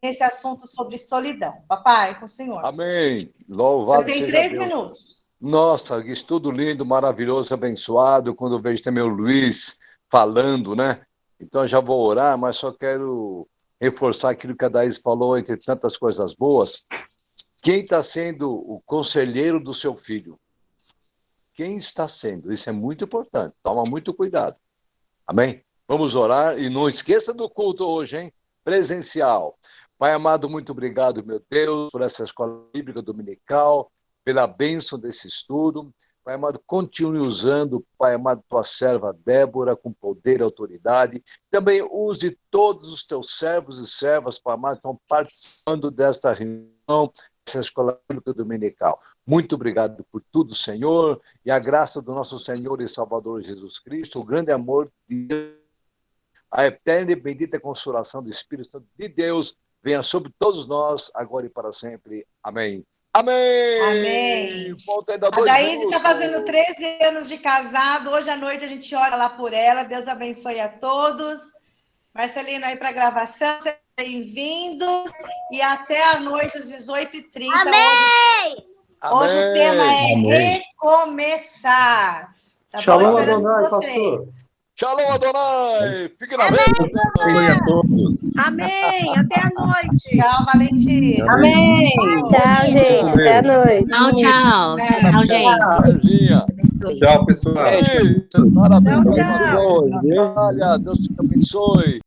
nesse assunto sobre solidão. Papai, com o senhor. Amém. Louvado seja Deus. Tem 3 minutos. Nossa, estudo lindo, maravilhoso, abençoado. Quando eu vejo também o Luiz falando, né? Então, eu já vou orar, mas só quero reforçar aquilo que a Daís falou, entre tantas coisas boas. Quem está sendo o conselheiro do seu filho? quem está sendo. Isso é muito importante. Toma muito cuidado. Amém? Vamos orar e não esqueça do culto hoje, hein? Presencial. Pai amado, muito obrigado, meu Deus, por essa escola bíblica dominical, pela bênção desse estudo. Pai amado, continue usando, Pai amado, tua serva Débora, com poder e autoridade. Também use todos os teus servos e servas, Pai amado, que estão participando desta reunião, dessa escola bíblica dominical. Muito obrigado por tudo, Senhor, e a graça do nosso Senhor e Salvador Jesus Cristo, o grande amor de Deus, a eterna e bendita consolação do Espírito Santo de Deus, venha sobre todos nós, agora e para sempre. Amém. Amém! Amém. Volta ainda A 2 Daíse minutos. está fazendo 13 anos de casado. Hoje à noite a gente ora lá por ela. Deus abençoe a todos. Marcelino aí para a gravação. Sejam bem-vindos. E até à noite, às 18h30. Amém! Hoje o tema é Amém. recomeçar. Tá Shalom, bom? Esperamos Adonai, vocês. pastor. Shalom, Adonai! Fique na bênção. Abençoe a todos. Amém! Até a noite! Tchau, Valentina. Amém. Tchau, gente. Até a noite. Tchau, tchau. Tchau, gente. Serginha. Tchau, pessoal. Parabéns. Tchau, tchau. Natália, Deus te abençoe.